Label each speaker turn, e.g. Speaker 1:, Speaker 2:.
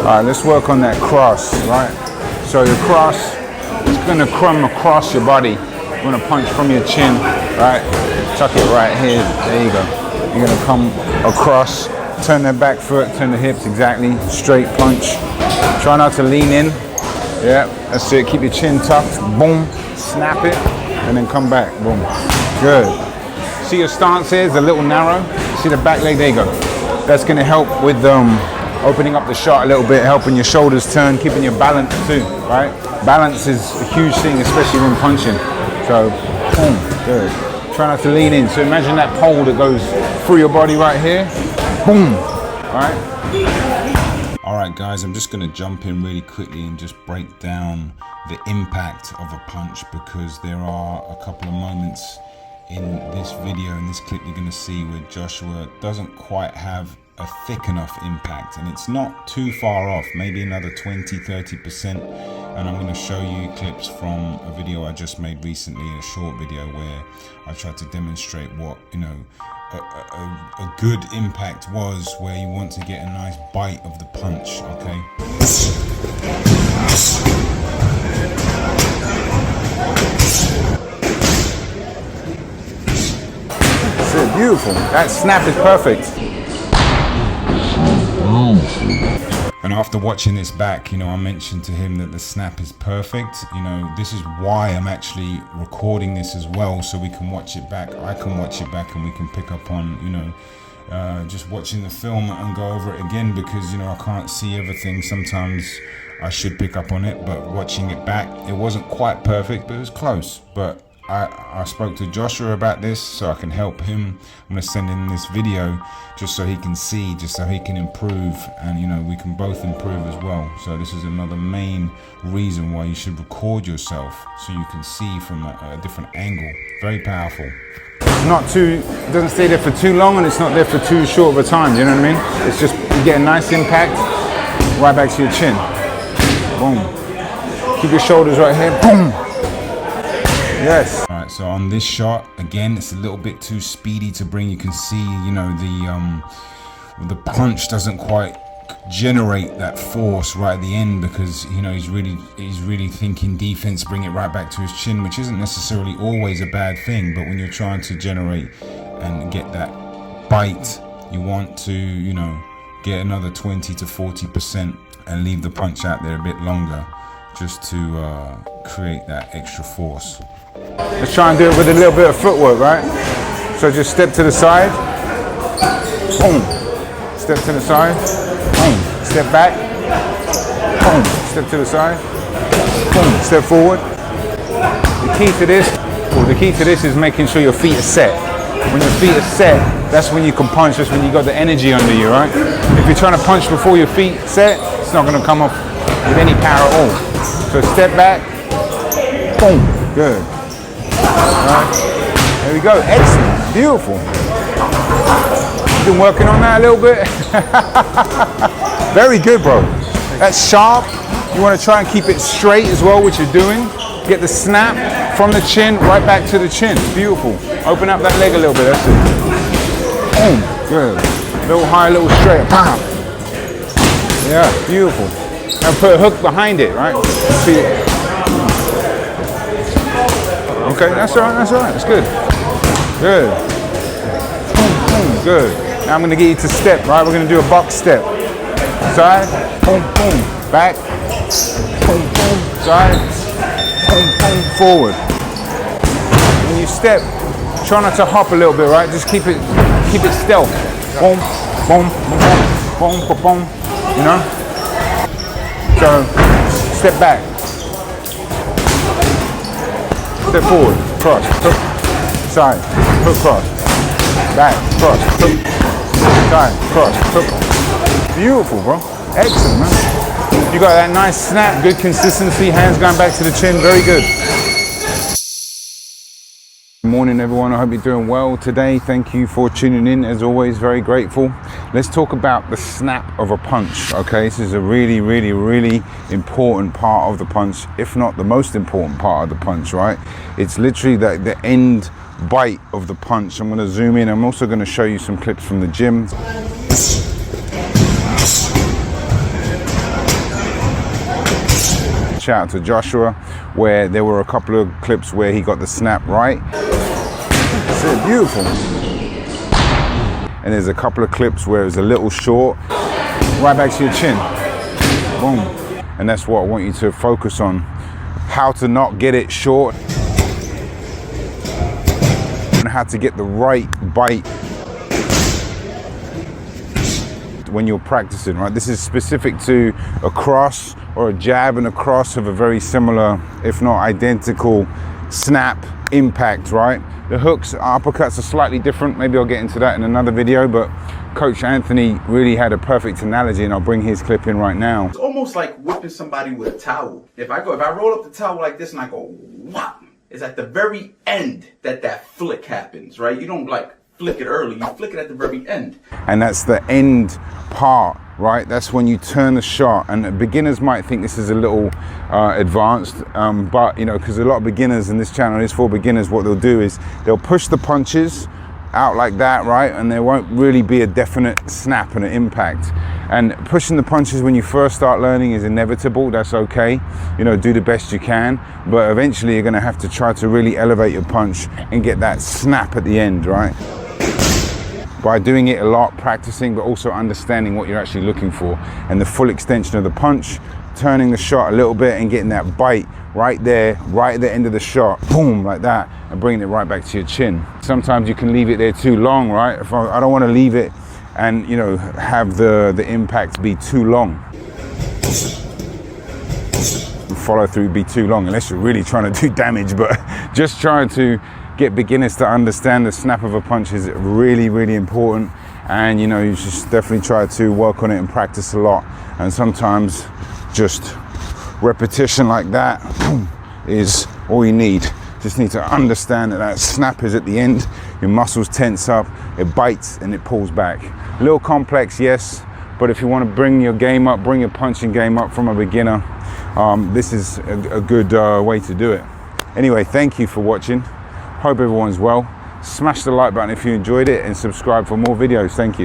Speaker 1: right, let's work on that cross, right? So your cross is gonna come across your body. You're gonna punch from your chin, right? Tuck it right here, there you go. You're gonna come across, turn the back foot, turn the hips, exactly, straight punch. Try not to lean in, yeah, that's it, keep your chin tucked, boom, snap it, and then come back, boom, good. See your stance here is a little narrow, see the back leg, there you go. That's gonna help with opening up the shot a little bit, helping your shoulders turn, keeping your balance too, right? Balance is a huge thing, especially when punching. So, boom, good. Try not to lean in. So imagine that pole that goes through your body right here, boom, right?
Speaker 2: All right, guys, I'm just gonna jump in really quickly and just break down the impact of a punch, because there are a couple of moments in this video, in this clip you're gonna see where Joshua doesn't quite have a thick enough impact, and it's not too far off, maybe another 20-30%. And I'm going to show you clips from a video I just made recently, a short video where I tried to demonstrate what, you know, a good impact was, where you want to get a nice bite of the punch, okay?
Speaker 1: That's it, beautiful. That snap is perfect.
Speaker 2: And after watching this back, you know, I mentioned to him that the snap is perfect. You know, this is why I'm actually recording this as well, so we can watch it back. I can watch it back and we can pick up on, you know, just watching the film and go over it again, because, you know, I can't see everything. Sometimes I should pick up on it, but watching it back, it wasn't quite perfect, but it was close. But I spoke to Joshua about this so I can help him. I'm going to send him this video just so he can see, just so he can improve, and, you know, we can both improve as well. So this is another main reason why you should record yourself, so you can see from a different angle. Very powerful.
Speaker 1: Not too, it doesn't stay there for too long, and it's not there for too short of a time, you know what I mean? It's just, you get a nice impact right back to your chin. Boom. Keep your shoulders right here. Boom. Yes.
Speaker 2: All right, so on this shot, again, it's a little bit too speedy to bring. You can see, you know, the punch doesn't quite generate that force right at the end, because, you know, he's really thinking defense, bring it right back to his chin, which isn't necessarily always a bad thing. But when you're trying to generate and get that bite, you want to, you know, get another 20-40% and leave the punch out there a bit longer, just to create that extra force.
Speaker 1: Let's try and do it with a little bit of footwork, right? So just step to the side, boom. Step to the side, boom. Step back, boom. Step to the side, boom. Step forward. The key to this is making sure your feet are set. When your feet are set, that's when you can punch. That's when you got the energy under you, right? If you're trying to punch before your feet set, it's not going to come off with any power at all. So step back, boom. Good. Right. There we go. Excellent. Beautiful. Been working on that a little bit. Very good, bro. That's sharp. You want to try and keep it straight as well, what you're doing. Get the snap from the chin right back to the chin. Beautiful. Open up that leg a little bit. That's it. Boom. Good. A little higher, a little straighter. Bam. Yeah. Beautiful. Now put a hook behind it, right? See it. Okay, that's all right, that's good. Good. Boom, boom, good. Now I'm gonna get you to step, right? We're gonna do a box step. Side, boom, boom, back, boom, boom, side, boom, boom, forward. When you step, try not to hop a little bit, right? Just keep it stealth. Boom, boom, boom, boom, boom, boom, you know? So, step back. Step forward, cross, hook, side, hook, cross, back, cross, hook, side, cross, hook. Beautiful, bro. Excellent, man. You got that nice snap, good consistency, hands going back to the chin, very good. Good morning, everyone. I hope you're doing well today. Thank you for tuning in. As always, very grateful. Let's talk about the snap of a punch, okay? This is a really, really, really important part of the punch, if not the most important part of the punch, right? It's literally the end bite of the punch. I'm gonna zoom in. I'm also gonna show you some clips from the gym. shout out to Joshua, where there were a couple of clips where he got the snap right. That's it, beautiful. And there's a couple of clips where it was a little short, right back to your chin, boom. And that's what I want you to focus on, how to not get it short, and how to get the right bite when you're practicing, right? This is specific to a cross, or a jab and a cross have a very similar, if not identical, snap impact, right? The hooks, uppercuts are slightly different. Maybe I'll get into that in another video, but Coach Anthony really had a perfect analogy, and I'll bring his clip in right now.
Speaker 3: It's almost like whipping somebody with a towel. If I roll up the towel like this and I go, whop, it's at the very end that flick happens, right? You don't like flick it early, you flick it at the very end.
Speaker 1: And that's the end part, right? That's when you turn the shot, and beginners might think this is a little advanced, but you know, because a lot of beginners in this channel is for beginners, what they'll do is they'll push the punches out like that, right? And there won't really be a definite snap and an impact. And pushing the punches when you first start learning is inevitable. That's okay. You know, do the best you can, but eventually you're gonna have to try to really elevate your punch and get that snap at the end, right? By doing it a lot, practicing, but also understanding what you're actually looking for, and the full extension of the punch, turning the shot a little bit and getting that bite right there, right at the end of the shot, boom, like that, and bringing it right back to your chin. Sometimes you can leave it there too long, right? If I don't want to leave it and, you know, have the impact be too long. Follow through be too long, unless you're really trying to do damage, but just trying to get beginners to understand the snap of a punch is really, really important. And you know, you should definitely try to work on it and practice a lot. And sometimes just repetition like that is all you need. Just need to understand that that snap is at the end, your muscles tense up, it bites and it pulls back. A little complex, yes, but if you want to bring your game up, bring your punching game up from a beginner, this is a good way to do it. Anyway, thank you for watching. Hope everyone's well. Smash the like button if you enjoyed it, and subscribe for more videos. Thank you.